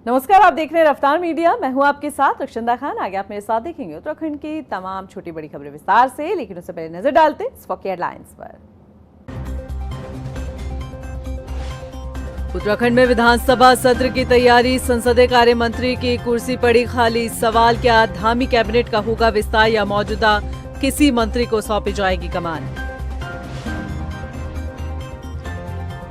नमस्कार, आप देख रहे हैं रफ्तार मीडिया। मैं हूं आपके साथ रक्षंदा खान। आगे आप मेरे साथ देखेंगे उत्तराखंड की तमाम छोटी बड़ी खबरें विस्तार से, लेकिन उससे पहले नजर डालते हैं इस वक्त की हेडलाइंस पर। उत्तराखंड में विधानसभा सत्र की तैयारी, संसदीय कार्य मंत्री की कुर्सी पड़ी खाली। सवाल क्या धामी कैबिनेट का होगा विस्तार या मौजूदा किसी मंत्री को सौंपी जाएगी कमान।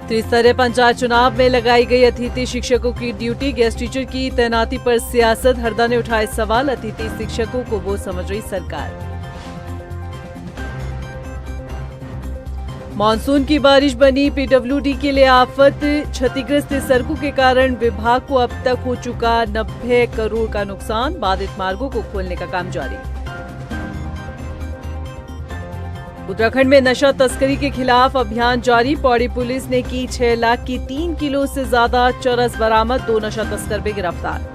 त्रिस्तरीय पंचायत चुनाव में लगाई गई अतिथि शिक्षकों की ड्यूटी, गेस्ट टीचर की तैनाती पर सियासत। हरदा ने उठाए सवाल, अतिथि शिक्षकों को वो समझ रही सरकार। मानसून की बारिश बनी पीडब्ल्यूडी के लिए आफत, क्षतिग्रस्त सड़कों के कारण विभाग को अब तक हो चुका 90 करोड़ का नुकसान। बाधित मार्गों को खोलने का काम जारी। उत्तराखंड में नशा तस्करी के खिलाफ अभियान जारी, पौड़ी पुलिस ने की 6 लाख की 3 किलो से ज्यादा चरस बरामद, 2 नशा तस्कर भी गिरफ्तार।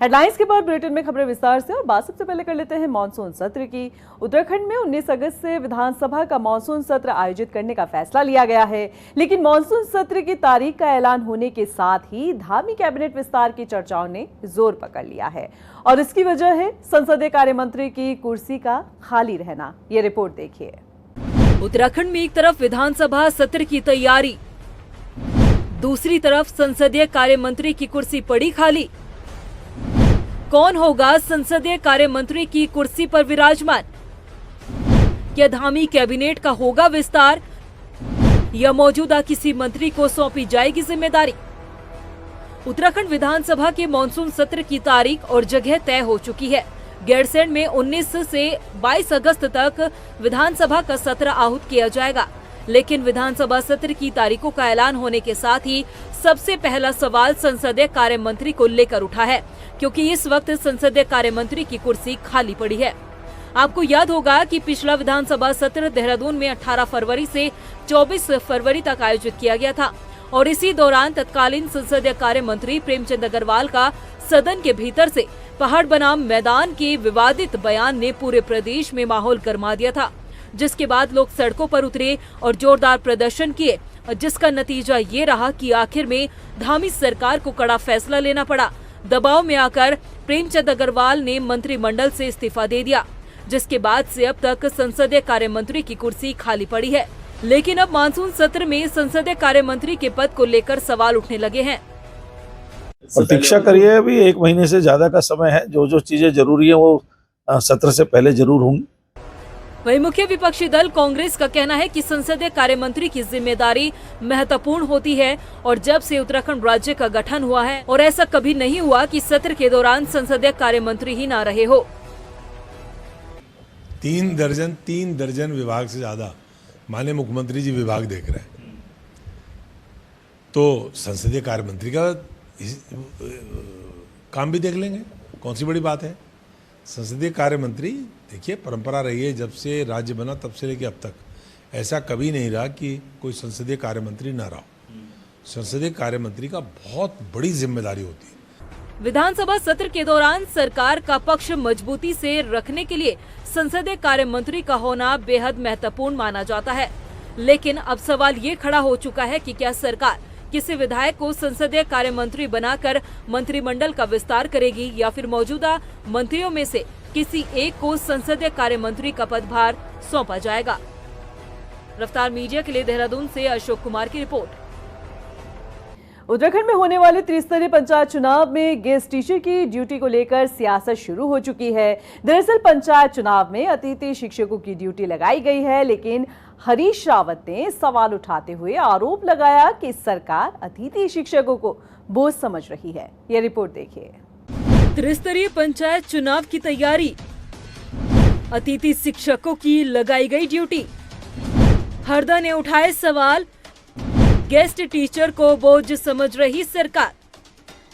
हेडलाइंस के बाद बुलेटिन में खबरें विस्तार से। और बात सबसे पहले कर लेते हैं मानसून सत्र की। उत्तराखंड में 19 अगस्त से विधानसभा का मानसून सत्र आयोजित करने का फैसला लिया गया है, लेकिन मानसून सत्र की तारीख का ऐलान होने के साथ ही धामी कैबिनेट विस्तार की चर्चाओं ने जोर पकड़ लिया है और इसकी वजह है संसदीय कार्य मंत्री की कुर्सी का खाली रहना। ये रिपोर्ट देखिए। उत्तराखंड में एक तरफ विधानसभा सत्र की तैयारी, दूसरी तरफ संसदीय कार्य मंत्री की कुर्सी पड़ी खाली। कौन होगा संसदीय कार्य मंत्री की कुर्सी पर विराजमान? क्या धामी कैबिनेट का होगा विस्तार या मौजूदा किसी मंत्री को सौंपी जाएगी जिम्मेदारी? उत्तराखंड विधानसभा के मानसून सत्र की तारीख और जगह तय हो चुकी है। गैरसैंण में 19 से 22 अगस्त तक विधानसभा का सत्र आहूत किया जाएगा, लेकिन विधानसभा सत्र की तारीखों का ऐलान होने के साथ ही सबसे पहला सवाल संसदीय कार्य मंत्री को लेकर उठा है, क्योंकि इस वक्त संसदीय कार्य मंत्री की कुर्सी खाली पड़ी है। आपको याद होगा कि पिछला विधानसभा सत्र देहरादून में 18 फरवरी से 24 फरवरी तक आयोजित किया गया था और इसी दौरान तत्कालीन संसदीय कार्य मंत्री प्रेमचंद अग्रवाल का सदन के भीतर से पहाड़ बनाम मैदान के विवादित बयान ने पूरे प्रदेश में माहौल गरमा दिया था, जिसके बाद लोग सड़कों पर उतरे और जोरदार प्रदर्शन किए, जिसका नतीजा ये रहा कि आखिर में धामी सरकार को कड़ा फैसला लेना पड़ा। दबाव में आकर प्रेमचंद अग्रवाल ने मंत्रिमंडल से इस्तीफा दे दिया, जिसके बाद से अब तक संसदीय कार्य मंत्री की कुर्सी खाली पड़ी है। लेकिन अब मानसून सत्र में संसदीय कार्य मंत्री के पद को लेकर सवाल उठने लगे हैं। प्रतीक्षा करिए, अभी 1 महीने से ज्यादा का समय है। जो चीजें जरूरी है वो सत्र से पहले जरूर होंगी। वहीं मुख्य विपक्षी दल कांग्रेस का कहना है कि संसदीय कार्य मंत्री की जिम्मेदारी महत्वपूर्ण होती है और जब से उत्तराखंड राज्य का गठन हुआ है और ऐसा कभी नहीं हुआ कि सत्र के दौरान संसदीय कार्य मंत्री ही ना रहे हो। 3 दर्जन विभाग से ज्यादा माननीय मुख्यमंत्री जी विभाग देख रहे हैं, तो संसदीय कार्य मंत्री का काम भी देख लेंगे। कौन सी बड़ी बात है? संसदीय कार्य मंत्री, देखिए परंपरा रही है जब से राज्य बना तब से लेकर अब तक, ऐसा कभी नहीं रहा कि कोई संसदीय कार्य मंत्री ना रहा। संसदीय कार्य मंत्री का बहुत बड़ी जिम्मेदारी होती है। विधानसभा सत्र के दौरान सरकार का पक्ष मजबूती से रखने के लिए संसदीय कार्य मंत्री का होना बेहद महत्वपूर्ण माना जाता है, लेकिन अब सवाल ये खड़ा हो चुका है कि क्या सरकार किसी विधायक को संसदीय कार्य मंत्री बनाकर मंत्रिमंडल का विस्तार करेगी या फिर मौजूदा मंत्रियों में से किसी एक को संसदीय कार्य मंत्री का पदभार सौंपा जाएगा। रफ्तार मीडिया के लिए देहरादून से अशोक कुमार की रिपोर्ट। उत्तराखंड में होने वाले त्रिस्तरीय पंचायत चुनाव में गेस्ट टीचर की ड्यूटी को लेकर सियासत शुरू हो चुकी है। दरअसल पंचायत चुनाव में अतिथि शिक्षकों की ड्यूटी लगाई गई है, लेकिन हरीश रावत ने सवाल उठाते हुए आरोप लगाया कि सरकार अतिथि शिक्षकों को बोझ समझ रही है। यह रिपोर्ट देखिए। त्रिस्तरीय पंचायत चुनाव की तैयारी, अतिथि शिक्षकों की लगाई गई ड्यूटी। हरदा ने उठाए सवाल, गेस्ट टीचर को बोझ समझ रही सरकार।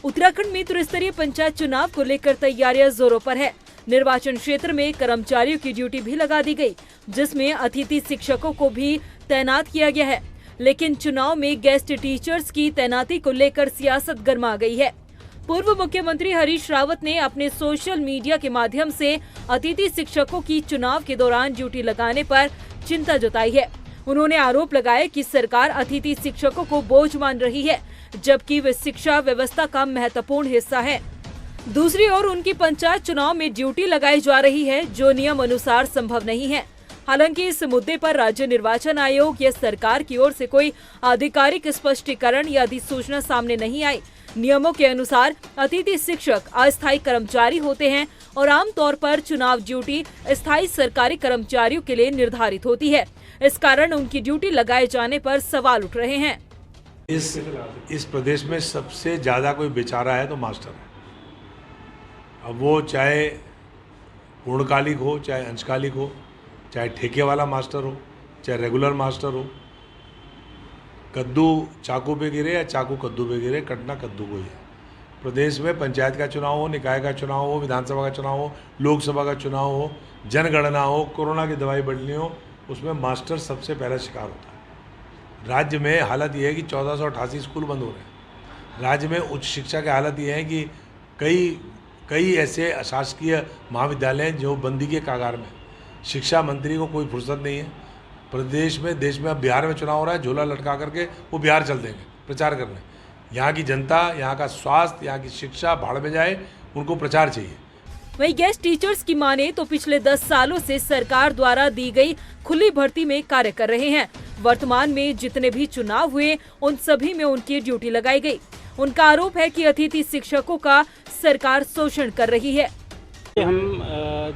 उत्तराखंड में त्रिस्तरीय पंचायत चुनाव को लेकर तैयारियां जोरों पर है। निर्वाचन क्षेत्र में कर्मचारियों की ड्यूटी भी लगा दी गई, जिसमें अतिथि शिक्षकों को भी तैनात किया गया है, लेकिन चुनाव में गेस्ट टीचर्स की तैनाती को लेकर सियासत गर्मा गई है। पूर्व मुख्यमंत्री हरीश रावत ने अपने सोशल मीडिया के माध्यम से अतिथि शिक्षकों की चुनाव के दौरान ड्यूटी लगाने पर चिंता जताई है। उन्होंने आरोप लगाया कि सरकार अतिथि शिक्षकों को बोझ मान रही है, जबकि वे शिक्षा व्यवस्था का महत्वपूर्ण हिस्सा है। दूसरी ओर उनकी पंचायत चुनाव में ड्यूटी लगाई जा रही है, जो नियम अनुसार संभव नहीं है। हालांकि इस मुद्दे पर राज्य निर्वाचन आयोग या सरकार की ओर से कोई आधिकारिक स्पष्टीकरण या अधिसूचना सामने नहीं आई। नियमों के अनुसार अतिथि शिक्षक अस्थायी कर्मचारी होते हैं और आमतौर पर चुनाव ड्यूटी स्थायी सरकारी कर्मचारियों के लिए निर्धारित होती है। इस कारण उनकी ड्यूटी लगाए जाने पर सवाल उठ रहे हैं। इस प्रदेश में सबसे ज्यादा कोई बेचारा है तो मास्टर है। अब वो चाहे पूर्णकालिक हो, चाहे अंशकालिक हो, चाहे ठेके वाला मास्टर हो, चाहे रेगुलर मास्टर हो, कद्दू चाकू पे गिरे या चाकू कद्दू पे गिरे, कटना कद्दू को ही है। प्रदेश में पंचायत का चुनाव हो, निकाय का चुनाव हो, विधानसभा का चुनाव हो, लोकसभा का चुनाव हो, जनगणना हो, कोरोना की दवाई बढ़नी हो, उसमें मास्टर सबसे पहला शिकार होता है। राज्य में हालत ये है कि 1488 स्कूल बंद हो रहे हैं। राज्य में उच्च शिक्षा की हालत ये है कि कई ऐसे अशासकीय महाविद्यालय हैं जो बंदी के कागार में। शिक्षा मंत्री को कोई फुर्सत नहीं है। प्रदेश में, देश में, अब बिहार में चुनाव हो रहा है, झोला लटका करके वो बिहार चल देंगे प्रचार करने। यहाँ की जनता, यहाँ का स्वास्थ्य, यहाँ की शिक्षा भाड़ में जाए, उनको प्रचार चाहिए। वहीं गेस्ट टीचर्स की माने तो पिछले 10 सालों से सरकार द्वारा दी गई खुली भर्ती में कार्य कर रहे हैं। वर्तमान में जितने भी चुनाव हुए उन सभी में उनकी ड्यूटी लगाई गई। उनका आरोप है कि अतिथि शिक्षकों का सरकार शोषण कर रही है। हम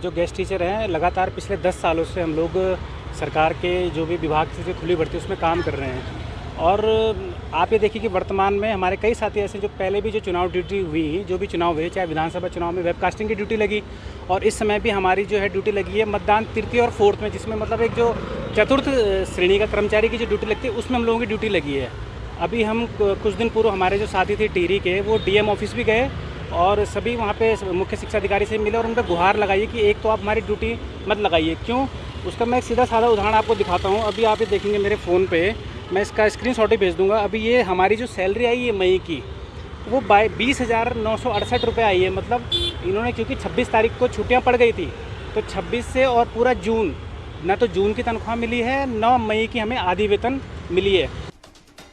जो गेस्ट टीचर हैं, लगातार पिछले 10 सालों से हम लोग सरकार के जो भी विभाग से जो खुली भर्ती उसमें काम कर रहे हैं। और आप ये देखिए कि वर्तमान में हमारे कई साथी ऐसे जो पहले भी जो चुनाव ड्यूटी हुई, जो भी चुनाव हुए, चाहे विधानसभा चुनाव में वेबकास्टिंग की ड्यूटी लगी, और इस समय भी हमारी जो है ड्यूटी लगी है मतदान तृतीय और फोर्थ में, जिसमें मतलब एक जो चतुर्थ श्रेणी का कर्मचारी की जो ड्यूटी लगती है उसमें हम लोगों की ड्यूटी लगी है। अभी हम कुछ दिन पूर्व हमारे जो साथी थे टिहरी के, वो डीएम ऑफिस भी गए और सभी वहाँ पे मुख्य शिक्षा अधिकारी से मिले और उनका गुहार लगाइए कि एक तो आप हमारी ड्यूटी मत लगाइए। क्यों? उसका मैं एक सीधा साधा उदाहरण आपको दिखाता हूँ। अभी आप ये देखेंगे मेरे फ़ोन पे, मैं इसका स्क्रीनशॉट ही भेज दूँगा। अभी ये हमारी जो सैलरी आई है मई की, वो 20,968 रुपये आई है। मतलब इन्होंने, क्योंकि 26 तारीख को छुट्टियाँ पड़ गई थी, तो 26 से और पूरा जून, ना तो जून की तनख्वाह मिली है, न मई की हमें आधी वेतन मिली है।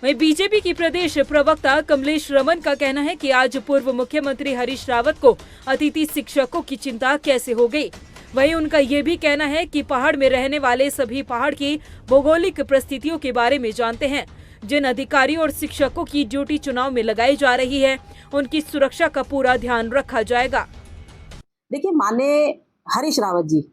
वहीं बीजेपी की प्रदेश प्रवक्ता कमलेश रमन का कहना है कि आज पूर्व मुख्यमंत्री हरीश रावत को अतिथि शिक्षकों की चिंता कैसे हो गई। वहीं उनका ये भी कहना है कि पहाड़ में रहने वाले सभी पहाड़ की भौगोलिक परिस्थितियों के बारे में जानते हैं। जिन अधिकारियों और शिक्षकों की ड्यूटी चुनाव में लगाई जा रही है, उनकी सुरक्षा का पूरा ध्यान रखा जाएगा। देखिए, माननीय हरीश रावत जी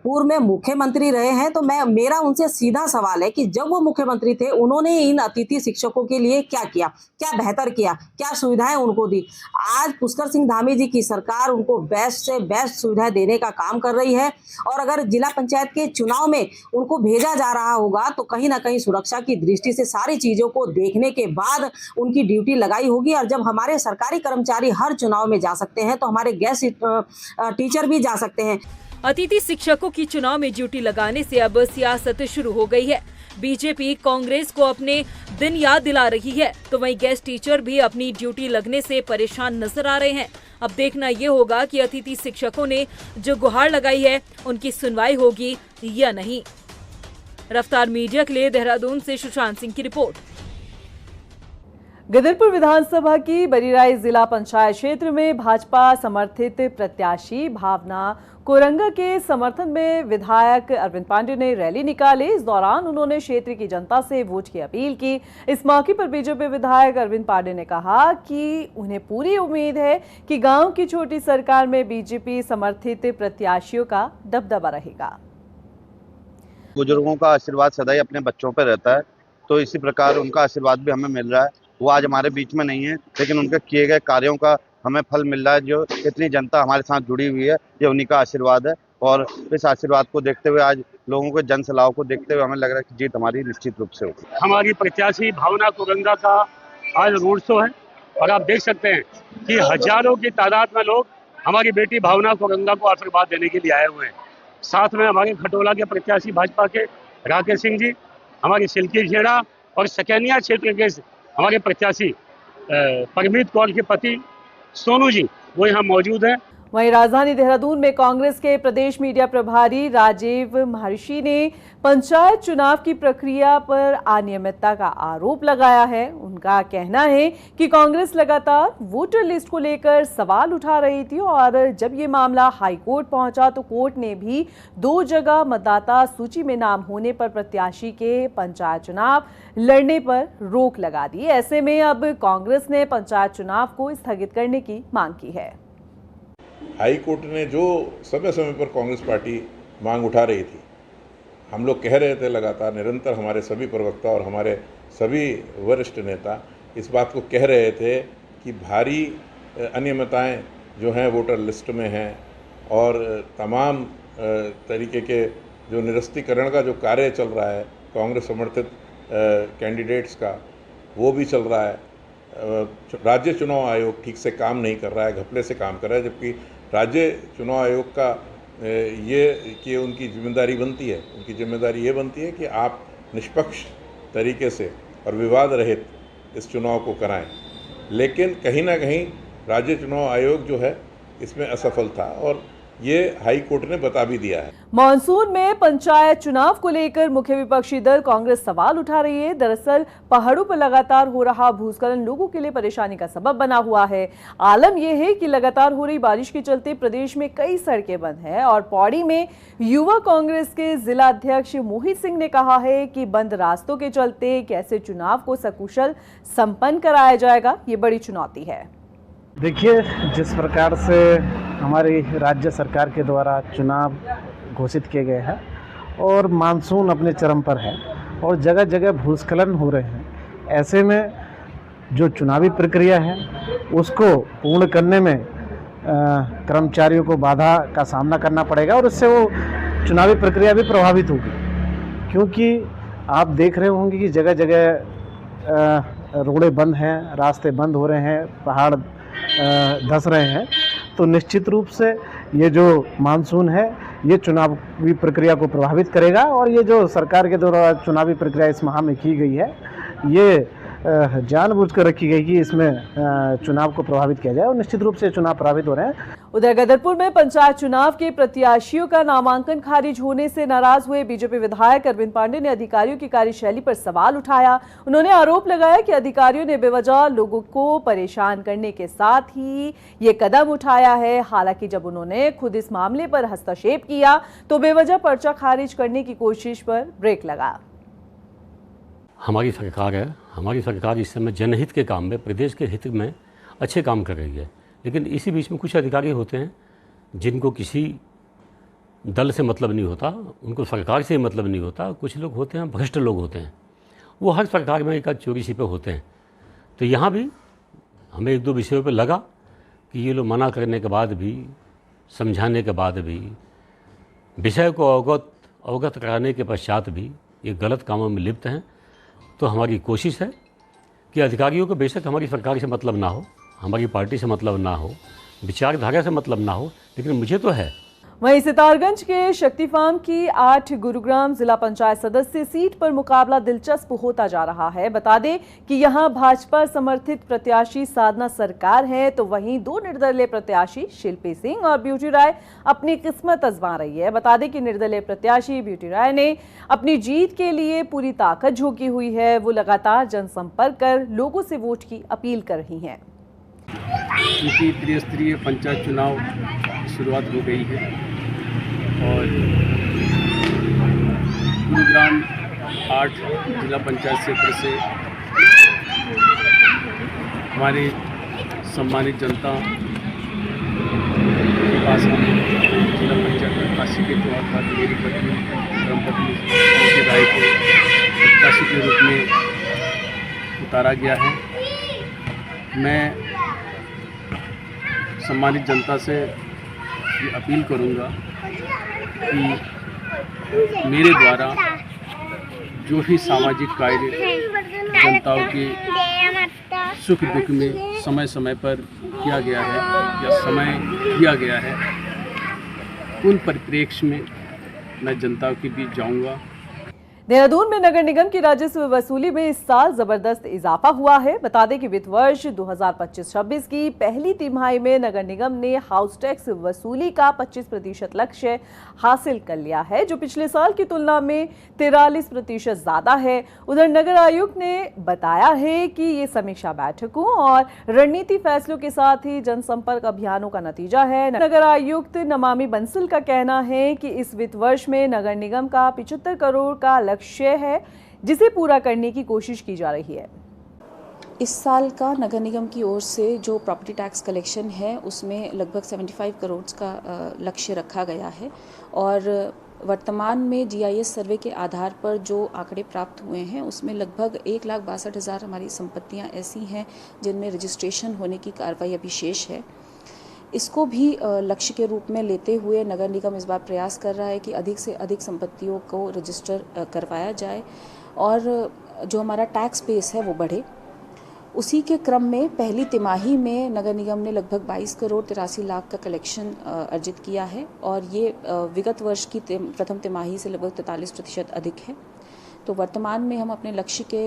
पूर्व में मुख्यमंत्री रहे हैं, तो मेरा उनसे सीधा सवाल है कि जब वो मुख्यमंत्री थे, उन्होंने इन अतिथि शिक्षकों के लिए क्या किया, क्या बेहतर किया, क्या सुविधाएं उनको दी। आज पुष्कर सिंह धामी जी की सरकार उनको बेस्ट से बेस्ट सुविधाएं देने का काम कर रही है। और अगर जिला पंचायत के चुनाव में उनको भेजा जा रहा होगा, तो कहीं ना कहीं सुरक्षा की दृष्टि से सारी चीजों को देखने के बाद उनकी ड्यूटी लगाई होगी। और जब हमारे सरकारी कर्मचारी हर चुनाव में जा सकते हैं, तो हमारे गेस्ट टीचर भी जा सकते हैं। अतिथि शिक्षकों की चुनाव में ड्यूटी लगाने से अब सियासत शुरू हो गई है। बीजेपी कांग्रेस को अपने दिन याद दिला रही है, तो वहीं गेस्ट टीचर भी अपनी ड्यूटी लगने से परेशान नजर आ रहे हैं। अब देखना ये होगा कि अतिथि शिक्षकों ने जो गुहार लगाई है, उनकी सुनवाई होगी या नहीं। रफ्तार मीडिया के लिए देहरादून से सुशांत सिंह की रिपोर्ट। गदरपुर विधानसभा की बरीराई जिला पंचायत क्षेत्र में भाजपा समर्थित प्रत्याशी भावना कोरंगा के समर्थन में विधायक अरविंद पांडे ने रैली निकाली। इस दौरान उन्होंने क्षेत्र की जनता से वोट की अपील की। इस मौके पर बीजेपी विधायक अरविंद पांडे ने कहा कि उन्हें पूरी उम्मीद है कि गांव की छोटी सरकार में बीजेपी समर्थित प्रत्याशियों का दबदबा रहेगा। बुजुर्गों का आशीर्वाद सदा ही अपने बच्चों पर रहता है, तो इसी प्रकार उनका आशीर्वाद भी हमें मिल रहा है। वो आज हमारे बीच में नहीं है, लेकिन उनके किए गए कार्यों का हमें फल मिल रहा है। जो इतनी जनता हमारे साथ जुड़ी हुई है, ये उन्हीं का आशीर्वाद है। और इस आशीर्वाद को देखते हुए, आज लोगों के जन सलाह को देखते हुए हमें लग रहा है कि जीत हमारी निश्चित रूप से होगी। हमारी प्रत्याशी भावना कोरंगा का आज रोड शो है और आप देख सकते हैं कि हजारों की तादाद में लोग हमारी बेटी भावना कोरंगा को आशीर्वाद देने के लिए आए हुए हैं। साथ में हमारे खटोला के प्रत्याशी भाजपा के राकेश सिंह जी, हमारी सिल्की खेड़ा और सकैनिया क्षेत्र के हमारे प्रत्याशी परमीत कौर के पति सोनू जी, वो यहाँ मौजूद हैं। वहीं राजधानी देहरादून में कांग्रेस के प्रदेश मीडिया प्रभारी राजीव महर्षि ने पंचायत चुनाव की प्रक्रिया पर अनियमितता का आरोप लगाया है। उनका कहना है कि कांग्रेस लगातार वोटर लिस्ट को लेकर सवाल उठा रही थी और जब ये मामला हाई कोर्ट पहुंचा तो कोर्ट ने भी 2 जगह मतदाता सूची में नाम होने पर प्रत्याशी के पंचायत चुनाव लड़ने पर रोक लगा दी। ऐसे में अब कांग्रेस ने पंचायत चुनाव को स्थगित करने की मांग की है। हाई कोर्ट ने जो समय समय पर कांग्रेस पार्टी मांग उठा रही थी, हम लोग कह रहे थे लगातार निरंतर, हमारे सभी प्रवक्ता और हमारे सभी वरिष्ठ नेता इस बात को कह रहे थे कि भारी अनियमितताएं जो हैं वोटर लिस्ट में हैं और तमाम तरीके के जो निरस्तीकरण का जो कार्य चल रहा है कांग्रेस समर्थित कैंडिडेट्स का, वो भी चल रहा है। राज्य चुनाव आयोग ठीक से काम नहीं कर रहा है, घपले से काम कर रहा है, जबकि राज्य चुनाव आयोग का ये कि उनकी जिम्मेदारी बनती है, उनकी जिम्मेदारी ये बनती है कि आप निष्पक्ष तरीके से और विवाद रहित इस चुनाव को कराएं। लेकिन कहीं ना कहीं राज्य चुनाव आयोग जो है इसमें असफल था और ये हाई कोर्ट ने बता भी दिया है। मॉनसून में पंचायत चुनाव को लेकर मुख्य विपक्षी दल कांग्रेस सवाल उठा रही है। दरअसल पहाड़ों पर लगातार हो रहा भूस्खलन लोगों के लिए परेशानी का सबब बना हुआ है। आलम यह है कि लगातार हो रही बारिश के चलते प्रदेश में कई सड़कें बंद हैं और पौड़ी में युवा कांग्रेस के जिला अध्यक्ष मोहित सिंह ने कहा है कि बंद रास्तों के चलते कैसे चुनाव को सकुशल संपन्न कराया जाएगा, ये बड़ी चुनौती है। देखिए, जिस प्रकार से हमारी राज्य सरकार के द्वारा चुनाव घोषित किए गए हैं और मानसून अपने चरम पर है और जगह जगह भूस्खलन हो रहे हैं, ऐसे में जो चुनावी प्रक्रिया है उसको पूर्ण करने में कर्मचारियों को बाधा का सामना करना पड़ेगा और इससे वो चुनावी प्रक्रिया भी प्रभावित होगी। क्योंकि आप देख रहे होंगे कि जगह जगह रोडें बंद हैं, रास्ते बंद हो रहे हैं, पहाड़ धंस रहे हैं, तो निश्चित रूप से ये जो मानसून है ये चुनावी प्रक्रिया को प्रभावित करेगा और ये जो सरकार के द्वारा चुनावी प्रक्रिया इस माह में की गई है ये जानबूझकर रखी गई कि इसमें चुनाव को प्रभावित किया जाए और निश्चित रूप से चुनाव प्रभावित हो रहे हैं। उधर गदरपुर में पंचायत चुनाव के प्रत्याशियों का नामांकन खारिज होने से नाराज हुए बीजेपी विधायक अरविंद पांडे ने अधिकारियों की कार्यशैली पर सवाल उठाया। उन्होंने आरोप लगाया कि अधिकारियों ने बेवजह लोगों को परेशान करने के साथ ही ये कदम उठाया है। हालांकि जब उन्होंने खुद इस मामले पर हस्तक्षेप किया तो बेवजह पर्चा खारिज करने की कोशिश पर ब्रेक लगा। हमारी सरकार है, हमारी सरकार इस समय जनहित के काम में, प्रदेश के हित में अच्छे काम कर रही है, लेकिन इसी बीच में कुछ अधिकारी होते हैं जिनको किसी दल से मतलब नहीं होता, उनको सरकार से मतलब नहीं होता। कुछ लोग होते हैं भ्रष्ट लोग होते हैं, वो हर सरकार में एक चोरी छिपे होते हैं। तो यहाँ भी हमें 1-2 विषयों पर लगा कि ये लोग मना करने के बाद भी, समझाने के बाद भी, विषय को अवगत कराने के पश्चात भी ये गलत कामों में लिप्त हैं। तो हमारी कोशिश है कि अधिकारियों को बेशक हमारी सरकार से मतलब ना हो, हमारी पार्टी से मतलब ना हो, विचारधारा से मतलब ना हो, लेकिन मुझे तो है। वहीं सितारगंज के शक्ति फार्म की 8 गुरुग्राम जिला पंचायत सदस्य सीट पर मुकाबला दिलचस्प होता जा रहा है। बता दें कि यहां भाजपा समर्थित प्रत्याशी साधना सरकार है, तो वहीं 2 निर्दलीय प्रत्याशी शिल्पी सिंह और ब्यूटी राय अपनी किस्मत आजमा रही है। बता दें कि निर्दलीय प्रत्याशी ब्यूटी राय ने अपनी जीत के लिए पूरी ताकत झोंकी हुई है। वो लगातार जनसंपर्क कर लोगों से वोट की अपील कर रही हैं। क्योंकि त्रिस्तरीय पंचायत चुनाव शुरुआत हो गई है और गुरुग्राम 8 जिला पंचायत क्षेत्र से हमारी सम्मानित जनता के पास हम जिला पंचायत प्रत्याशी के तौर पर मेरी पत्नी धर्मपत्नी की राय को प्रत्याशी के रूप में उतारा गया है। मैं सम्मानित जनता से ये अपील करूंगा कि मेरे द्वारा जो भी सामाजिक कार्य जनताओं के सुख दुख में समय समय पर किया गया है या समय दिया गया है, उन परिप्रेक्ष्य में मैं जनता के बीच जाऊंगा। देहरादून में नगर निगम की राजस्व वसूली में इस साल जबरदस्त इजाफा हुआ है। बता दें कि वित्त वर्ष 2025-26 की पहली तिमाही में नगर निगम ने हाउस टैक्स वसूली का 25% लक्ष्य हासिल कर लिया है, जो पिछले साल की तुलना में 43% ज्यादा है। उधर नगर आयुक्त ने बताया है कि ये समीक्षा बैठकों और रणनीति फैसलों के साथ ही जनसंपर्क अभियानों का नतीजा है। नगर आयुक्त नमामि बंसल का कहना है कि इस वित्त वर्ष में नगर निगम का 75 करोड़ का लक्ष्य है, जिसे पूरा करने की कोशिश की जा रही है। इस साल का नगर निगम की ओर से जो प्रॉपर्टी टैक्स कलेक्शन है उसमें लगभग 75 करोड़ का लक्ष्य रखा गया है और वर्तमान में GIS सर्वे के आधार पर जो आंकड़े प्राप्त हुए हैं उसमें लगभग 1,62,000 हमारी संपत्तियां ऐसी हैं जिनमें रजिस्ट्रेशन होने की कार्रवाई अभी शेष है। इसको भी लक्ष्य के रूप में लेते हुए नगर निगम इस बार प्रयास कर रहा है कि अधिक से अधिक संपत्तियों को रजिस्टर करवाया जाए और जो हमारा टैक्स बेस है वो बढ़े। उसी के क्रम में पहली तिमाही में नगर निगम ने लगभग 22 करोड़ 83 लाख का कलेक्शन अर्जित किया है और ये विगत वर्ष की प्रथम तिमाही से लगभग 43% अधिक है। तो वर्तमान में हम अपने लक्ष्य के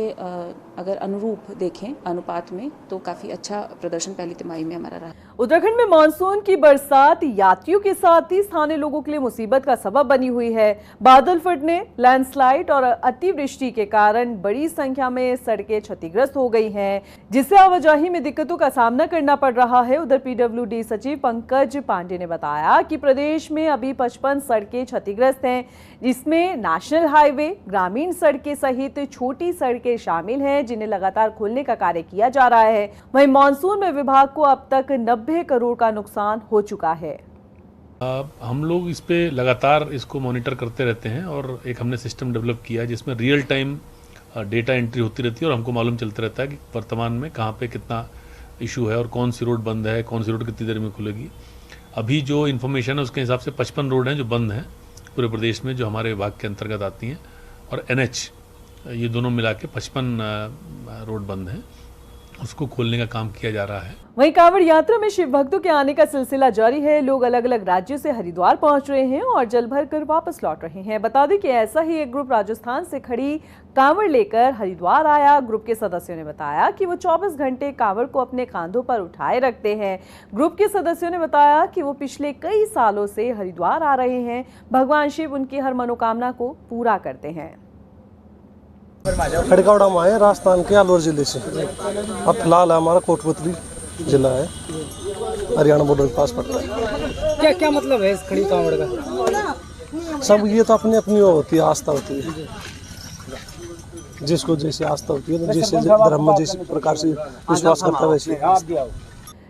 अगर अनुरूप देखें अनुपात में तो काफ़ी अच्छा प्रदर्शन पहली तिमाही में हमारा रहा। उत्तराखंड में मानसून की बरसात यात्रियों के साथ ही स्थानीय लोगों के लिए मुसीबत का सबब बनी हुई है। बादल फटने, लैंडस्लाइड और अतिवृष्टि के कारण बड़ी संख्या में सड़कें क्षतिग्रस्त हो गई हैं, जिससे आवाजाही में दिक्कतों का सामना करना पड़ रहा है। उधर PWD सचिव पंकज पांडे ने बताया कि प्रदेश में अभी 55 सड़कें क्षतिग्रस्त हैं, जिसमें नेशनल हाईवे, ग्रामीण सड़कें सहित छोटी सड़कें शामिल हैं, जिन्हें लगातार खोलने का कार्य किया जा रहा है। वहीं मानसून में विभाग को अब तक 90 करोड़ का नुकसान हो चुका है। हम लोग इस पे लगातार इसको मॉनिटर करते रहते हैं और एक हमने सिस्टम डेवलप किया जिसमें रियल टाइम डेटा एंट्री होती रहती है और हमको मालूम चलता रहता है कि वर्तमान में कहाँ पे कितना इशू है और कौन सी रोड बंद है, कौन सी रोड कितनी देर में खुलेगी। अभी जो इन्फॉर्मेशन है उसके हिसाब से 55 रोड हैं जो बंद हैं पूरे प्रदेश में, जो हमारे विभाग के अंतर्गत आती हैं, और NH ये दोनों मिला के 55 रोड बंद हैं, उसको खोलने का काम किया जा रहा है। वहीं कांवड़ यात्रा में शिव भक्तों के आने का सिलसिला जारी है। लोग अलग अलग राज्यों से हरिद्वार पहुंच रहे हैं और जल भर कर वापस लौट रहे हैं। बता दें कि ऐसा ही एक ग्रुप राजस्थान से खड़ी कांवड़ लेकर हरिद्वार आया। ग्रुप के सदस्यों ने बताया कि वो 24 घंटे कांवड़ को अपने कांधों पर उठाए रखते हैं। ग्रुप के सदस्यों ने बताया कि वो पिछले कई सालों से हरिद्वार आ रहे हैं। भगवान शिव उनकी हर मनोकामना को पूरा करते हैं। खड़कावड़ा में आए राजस्थान के अलवर जिले से। अब फिलहाल हमारा कोटपुतली जिला है, हरियाणा बॉर्डर के पास पड़ता है। क्या क्या मतलब है इस खड़ी कांवड़ का? सब ये तो अपनी अपनी होती है, आस्था होती है, जिसको जैसे आस्था होती है, जैसे धर्म जैसे प्रकार से विश्वास करता है वैसे।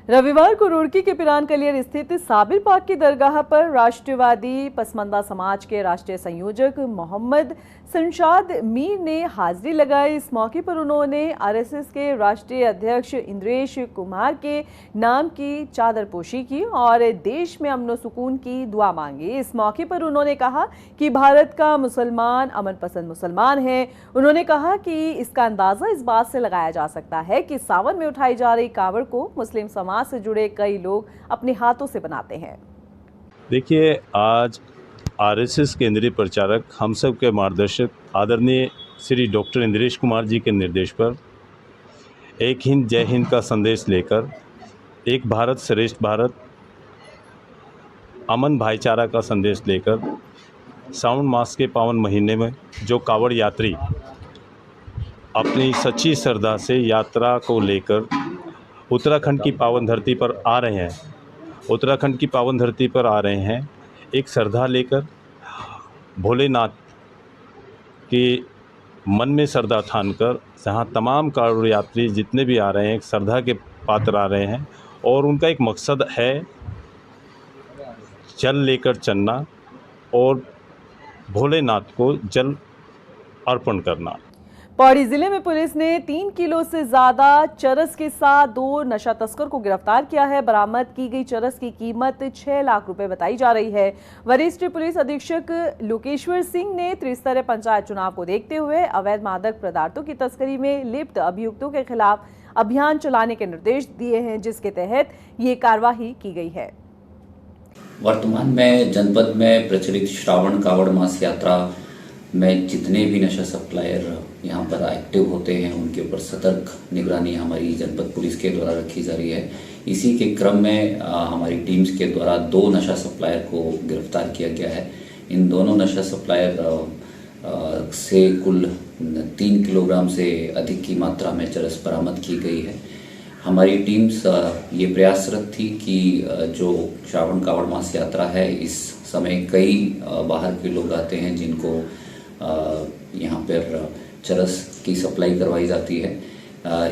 रविवार को रुड़की के पिरान कलियर स्थित साबिर पाक की दरगाह पर राष्ट्रवादी पसमंदा समाज के राष्ट्रीय संयोजक मोहम्मद संशाद मीर ने हाजिरी लगाई। इस मौके पर उन्होंने RSS के राष्ट्रीय अध्यक्ष इंद्रेश कुमार के नाम की चादरपोशी की और देश में अमन सुकून की दुआ मांगी। इस मौके पर उन्होंने कहा कि भारत का मुसलमान अमन पसंद मुसलमान है। उन्होंने कहा कि इसका अंदाजा इस बात से लगाया जा सकता है कि सावन में उठाई जा रही कांवड़ को मुस्लिम समाज से जुड़े कई लोग अपने हाथों से बनाते हैं। देखिए, आज RSS केंद्रीय प्रचारक हम सब के मार्गदर्शक आदरणीय श्री डॉक्टर इंद्रेश कुमार जी के निर्देश पर एक हिंद जय हिंद का संदेश लेकर एक भारत श्रेष्ठ भारत, अमन भाईचारा का संदेश लेकर सावन मास के पावन महीने में जो कांवड़ यात्री अपनी सच्ची श्रद्धा से यात्रा को लेकर उत्तराखंड की पावन धरती पर आ रहे हैं, उत्तराखंड की पावन धरती पर आ रहे हैं एक श्रद्धा लेकर, भोलेनाथ के मन में श्रद्धा ठान कर, जहाँ तमाम कांवड़ यात्री जितने भी आ रहे हैं एक श्रद्धा के पात्र आ रहे हैं और उनका एक मकसद है जल लेकर चलना और भोलेनाथ को जल अर्पण करना। पौड़ी जिले में पुलिस ने 3 किलो से ज्यादा चरस के साथ 2 नशा तस्कर को गिरफ्तार किया है। बरामद की गई चरस की कीमत 6 लाख रुपए बताई जा रही है। वरिष्ठ पुलिस अधीक्षक लोकेश्वर सिंह ने त्रिस्तरीय पंचायत चुनाव को देखते हुए अवैध मादक पदार्थों की तस्करी में लिप्त अभियुक्तों के खिलाफ अभियान चलाने के निर्देश दिए हैं, जिसके तहत ये कार्यवाही की गई है। वर्तमान में जनपद में प्रचलित श्रावण कांवड़ मास यात्रा में जितने भी नशा सप्लायर यहाँ पर एक्टिव होते हैं उनके ऊपर सतर्क निगरानी हमारी जनपद पुलिस के द्वारा रखी जा रही है। इसी के क्रम में हमारी टीम्स के द्वारा 2 नशा सप्लायर को गिरफ्तार किया गया है। इन दोनों नशा सप्लायर से कुल 3 किलोग्राम से अधिक की मात्रा में चरस बरामद की गई है। हमारी टीम्स ये प्रयासरत थी कि जो श्रावण कावड़ मास यात्रा है, इस समय कई बाहर के लोग आते हैं जिनको यहाँ पर चरस की सप्लाई करवाई जाती है।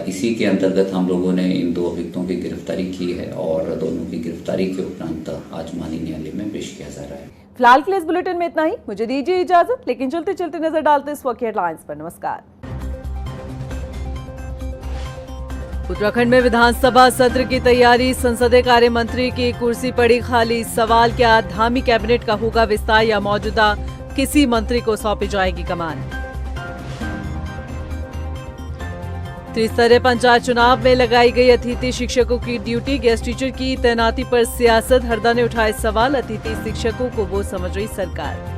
इसी के अंतर्गत हम लोगों ने इन 2 अभियुक्तों की गिरफ्तारी की है और दोनों की गिरफ्तारी के उपरांत आज माननीय न्यायालय में पेश किया जा रहा है। फिलहाल के लिए इस बुलेटिन में इतना ही। मुझे दीजिए इजाजत, लेकिन चलते चलते नजर डालते इस वक्त हेडलाइंस पर। नमस्कार। उत्तराखंड में विधानसभा सत्र की तैयारी, संसदीय कार्य मंत्री की कुर्सी पड़ी खाली। सवाल, क्या धामी कैबिनेट का होगा विस्तार या मौजूदा किसी मंत्री को सौंपी जाएगी कमान। त्रिस्तरीय पंचायत चुनाव में लगाई गई अतिथि शिक्षकों की ड्यूटी, गेस्ट टीचर की तैनाती पर सियासत। हरदा ने उठाए सवाल, अतिथि शिक्षकों को वो समझ रही सरकार।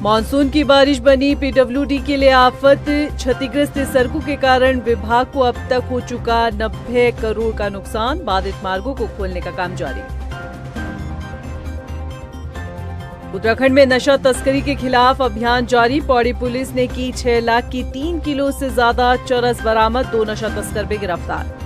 मानसून की बारिश बनी पीडब्ल्यूडी के लिए आफत, क्षतिग्रस्त सड़कों के कारण विभाग को अब तक हो चुका 90 करोड़ का नुकसान। बाधित मार्गों को खोलने का काम जारी। उत्तराखंड में नशा तस्करी के खिलाफ अभियान जारी, पौड़ी पुलिस ने की 6 लाख की 3 किलो से ज्यादा चरस बरामद, 2 नशा तस्कर भी गिरफ्तार।